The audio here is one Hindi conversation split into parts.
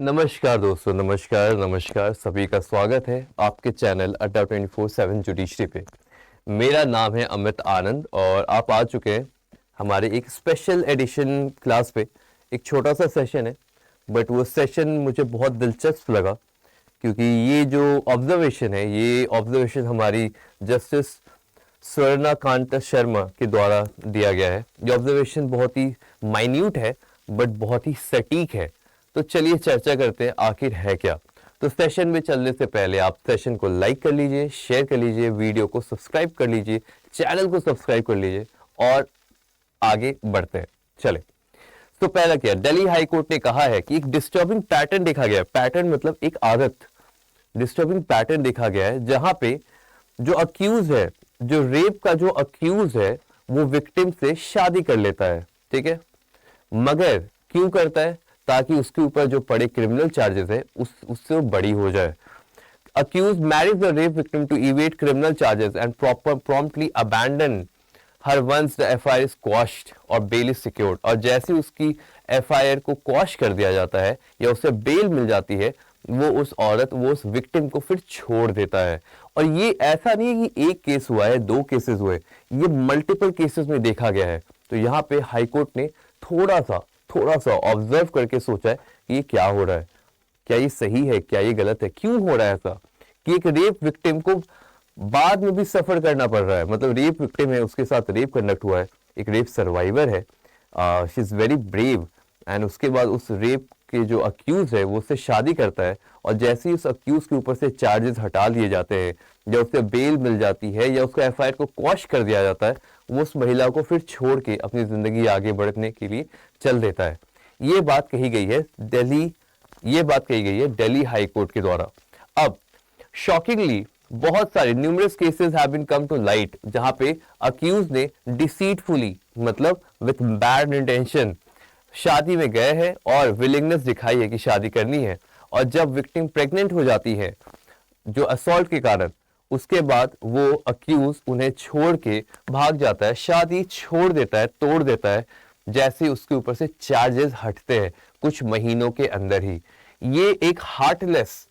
नमस्कार दोस्तों, नमस्कार नमस्कार। सभी का स्वागत है आपके चैनल अड्डा 24/7 जुडिशरी पे। मेरा नाम है अमित आनंद और आप आ चुके हैं हमारे एक स्पेशल एडिशन क्लास पे। एक छोटा सा सेशन है, बट वो सेशन मुझे बहुत दिलचस्प लगा क्योंकि ये जो ऑब्जर्वेशन है, ये ऑब्जर्वेशन हमारी जस्टिस स्वर्णाकांत शर्मा के द्वारा दिया गया है। ये ऑब्जर्वेशन बहुत ही माइन्यूट है बट बहुत ही सटीक है। तो चलिए चर्चा करते हैं आखिर है क्या। तो सेशन में चलने से पहले आप सेशन को लाइक कर लीजिए, शेयर कर लीजिए, वीडियो को सब्सक्राइब कर लीजिए, चैनल को सब्सक्राइब कर लीजिए और आगे बढ़ते हैं। चले, तो पहला क्या, दिल्ली हाई कोर्ट ने कहा है कि एक डिस्टर्बिंग पैटर्न देखा गया है। पैटर्न मतलब एक आदत, डिस्टर्बिंग पैटर्न देखा गया है जहां पे जो अक्यूज है, जो रेप का जो अक्यूज है, वो विक्टिम से शादी कर लेता है। ठीक है, मगर क्यों करता है? ताकि उसके ऊपर जो पड़े क्रिमिनल चार्जेस है उससे वो बड़ी हो जाए। Accuse marriage the rape victim to evade criminal charges and promptly abandon her once the FIR is quashed और बेल इज सिक्योर्ड। और जैसे उसकी एफआईआर को क्वॉश कर दिया जाता है या उसे बेल मिल जाती है, वो उस विक्टिम को फिर छोड़ देता है। और ये ऐसा नहीं है कि एक केस हुआ है, दो केसेस हुए, ये मल्टीपल केसेस में देखा गया है। तो यहाँ पे हाईकोर्ट ने थोड़ा सा ऑब्जर्व करके सोचा है कि ये क्या हो रहा है, क्या ये सही है, क्या ये गलत है, क्यों हो रहा है ऐसा कि एक रेप विक्टिम को बाद में भी सफर करना पड़ रहा है। मतलब रेप विक्टिम है, उसके साथ रेप कंडक्ट हुआ है, एक रेप सर्वाइवर है, she is very brave, and उसके बाद उस रेप के जो अक्यूज है वो उससे शादी करता है। और जैसे ही उस अक्यूज के ऊपर से चार्जेस हटा लिए जाते हैं या उसे बेल मिल जाती है या उसका एफआईआर को क्वॉश कर दिया जाता है, वो उस महिला को फिर छोड़ के अपनी जिंदगी आगे बढ़ने के लिए चल देता है। ये बात कही गई है दिल्ली हाई कोर्ट के द्वारा। अब शॉकिंगली बहुत सारे numerous cases have been come to light जहां पे अक्यूज ने डिसीटफुली, मतलब विथ बैड इंटेंशन, शादी में गए हैं और विलिंगनेस दिखाई है कि शादी करनी है। और जब विक्टिम प्रेग्नेंट हो जाती है जो असॉल्ट के कारण, उसके बाद वो अक्यूज उन्हें छोड़ के भाग जाता है, शादी छोड़ देता है, तोड़ देता है, जैसे उसके ऊपर से चार्जेस हटते हैं कुछ महीनों के अंदर ही। ये एक हार्टलेस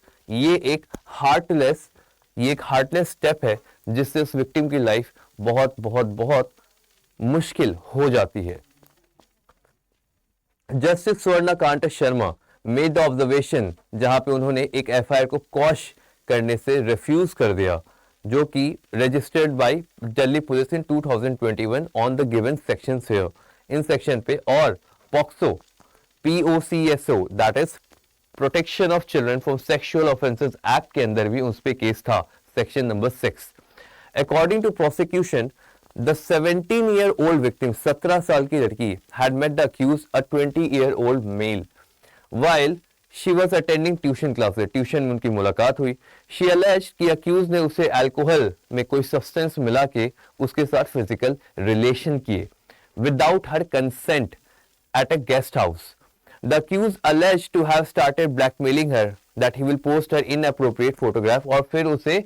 स्टेप है जिससे उस विक्टिम की लाइफ बहुत बहुत बहुत मुश्किल हो जाती है। Justice Swarana Kanta Sharma made the observation जहां पे उन्होंने एक एफआईआर को क्वॉश करने से रिफ्यूज कर दिया, जो कि registered bye Delhi police in 2021 on the given section here, in section पे। और POCSO POCSO that is protection of children from sexual offences act के अंदर भी उस पे केस था, section number 6। According to prosecution, the 17-year-old victim, 17 साल की लड़की, had met the accused, a 20-year-old male, while she was attending tuition classes. Tuition में उनकी मुलाकात हुई। She alleged कि accused ने उसे अल्कोहल में कोई सब्सटेंस मिला के उसके साथ फिजिकल रिलेशन किए without her consent at a guest house. The accused alleged to have started blackmailing her that he will post her inappropriate photograph, और फिर उसे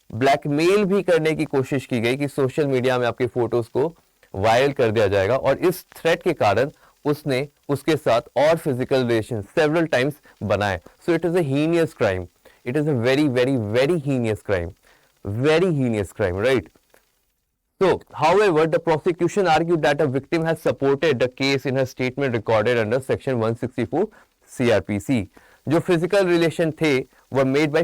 ब्लैकमेल भी करने की कोशिश की गई कि सोशल मीडिया में आपके फोटोज को वायरल कर दिया जाएगा। और इस थ्रेट के कारण उसने उसके साथ और फिजिकल रिलेशन सेवरल टाइम्स बनाए। So it is a heinous crime, it is a very very very heinous crime, right? So, however, the prosecution argued that a victim has supported the case in her statement recorded under Section 164 CRPC. जो फिजिकल रिलेशन थे वह मेड बाय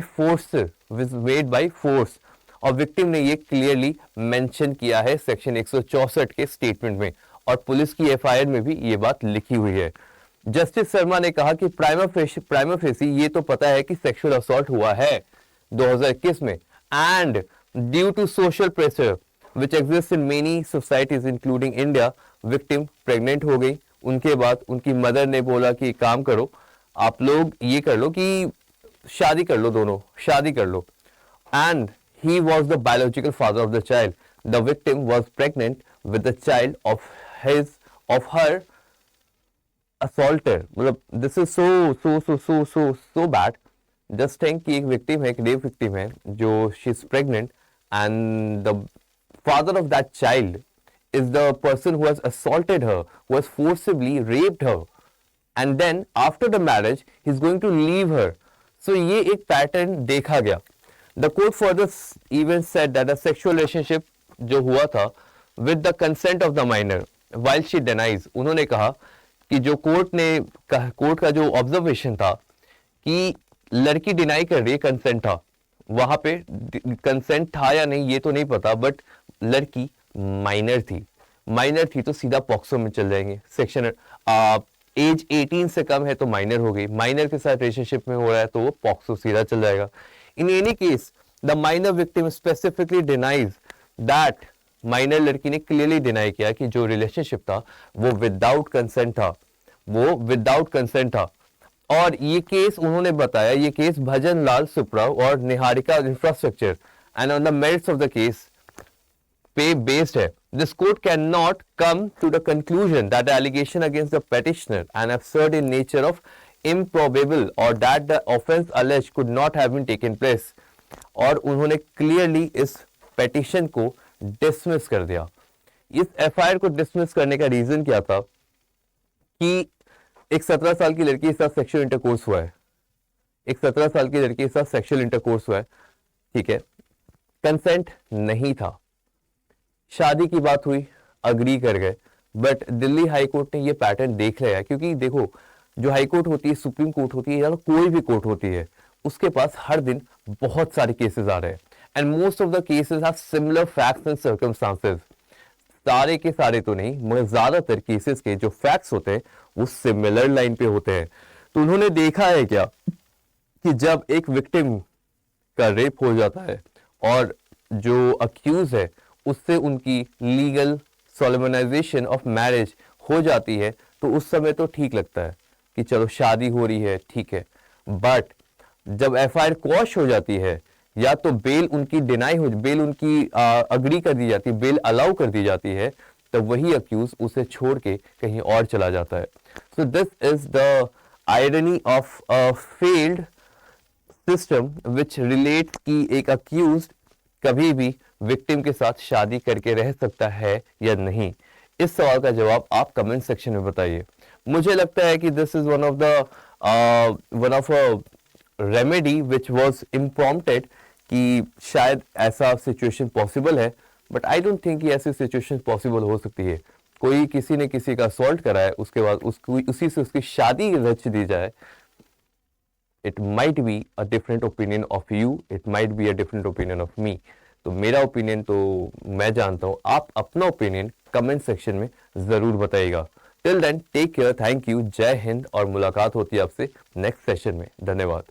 फोर्स, और विक्टिम ने ये क्लियरली मेंशन किया है सेक्शन 164 के स्टेटमेंट में, और पुलिस की एफआईआर में भी ये बात लिखी हुई है। जस्टिस शर्मा ने कहा कि प्राइमा फेसी ये तो पता है कि सेक्सुअल असॉल्ट हुआ है 2021 में, and due to social pressure which exists in many societies including India, victim pregnant हो गई। उनके बाद उनकी मदर ने बोला कि काम करो, आप लोग ये कर लो कि शादी कर लो, दोनों शादी कर लो, and he was the biological father of the child. The victim was pregnant with the child of her assaulter. मतलब this is so bad. Just think कि एक victim है, एक रेप victim है जो she is pregnant, and the father of that child is the person who has assaulted her, who has forcibly raped her, and then after the marriage he is going to leave her. So ये एक पैटर्न देखा गया. The court further even said that the sexual relationship जो हुआ था with the consent of the minor while she denies. उन्होंने कहा कि जो कोर्ट का जो ऑब्जर्वेशन था कि लड़की डिनाई कर रही है, कंसेंट था, वहां पे कंसेंट था या नहीं ये तो नहीं पता, बट लड़की माइनर थी तो सीधा पॉक्सो में चल जाएंगे. सेक्शन एज 18 से कम है तो माइनर हो गई, माइनर के साथ रिलेशनशिप में हो रहा है तो वो पॉक्सो सीधा चल जाएगा. In any case the minor victim specifically denies that, minor लड़की ने क्लियरली डिनाई किया कि जो रिलेशनशिप था वो विदाउट कंसेंट था. और ये केस उन्होंने बताया, ये केस भजन लाल सुप्रा और Niharika infrastructure and on the merits of the case पे बेस्ड है. This court cannot come to the conclusion that the allegation against the petitioner and absurd in nature of improbable or that the offense alleged could not have been taken place. और उन्होंने क्लियरली इस पेटिशन को डिसमिस कर दिया. इस एफआईआर को डिसमिस करने का रीजन क्या था कि एक 17 साल की लड़की के साथ सेक्सुअल इंटरकोर्स हुआ है, एक 17 साल की लड़की के साथ सेक्सुअल इंटरकोर्स हुआ है, ठीक है, कंसेंट नहीं था, शादी की बात हुई, अग्री कर गए. बट दिल्ली हाई कोर्ट ने ये पैटर्न देख लिया, क्योंकि देखो जो हाई कोर्ट होती है, सुप्रीम कोर्ट होती है या तो कोई भी कोर्ट होती है, उसके पास हर दिन बहुत सारे केसेस आ रहे हैं and most of the cases have similar facts and circumstances. सारे के सारे तो नहीं मगर ज्यादातर केसेस के जो फैक्ट्स होते हैं वो सिमिलर लाइन पे होते हैं. तो उन्होंने देखा है क्या कि जब एक विक्टिम का रेप हो जाता है और जो अक्यूज है उससे उनकी लीगल सोलेमनाइजेशन ऑफ मैरिज हो जाती है तो उस समय तो ठीक लगता है कि चलो शादी हो रही है, ठीक है. बट जब एफआईआर क्वॉश हो जाती है या तो बेल उनकी बेल उनकी अग्री कर दी जाती है, बेल अलाउ कर दी जाती है, तब वही अक्यूज उसे छोड़ के कहीं और चला जाता है. So this is the irony of a failed system which relates कि एक अक्यूज कभी भी विक्टिम के साथ शादी करके रह सकता है या नहीं. इस सवाल का जवाब आप कमेंट सेक्शन में बताइए. मुझे लगता है कि this is one of a remedy which was imprompted कि शायद ऐसा सिचुएशन पॉसिबल है, बट आई डोंट थिंक कि ऐसी सिचुएशन पॉसिबल हो सकती है. कोई किसी ने किसी का असॉल्ट करा है, उसके बाद उसी से उसकी शादी रच दी जाए. It might be a different opinion of you, it might be a different opinion of me. तो मेरा ओपिनियन तो मैं जानता हूँ, आप अपना ओपिनियन कमेंट सेक्शन में जरूर बताइएगा. Till then take care, thank you, जय हिंद, और मुलाकात होती है आपसे नेक्स्ट सेशन में. धन्यवाद.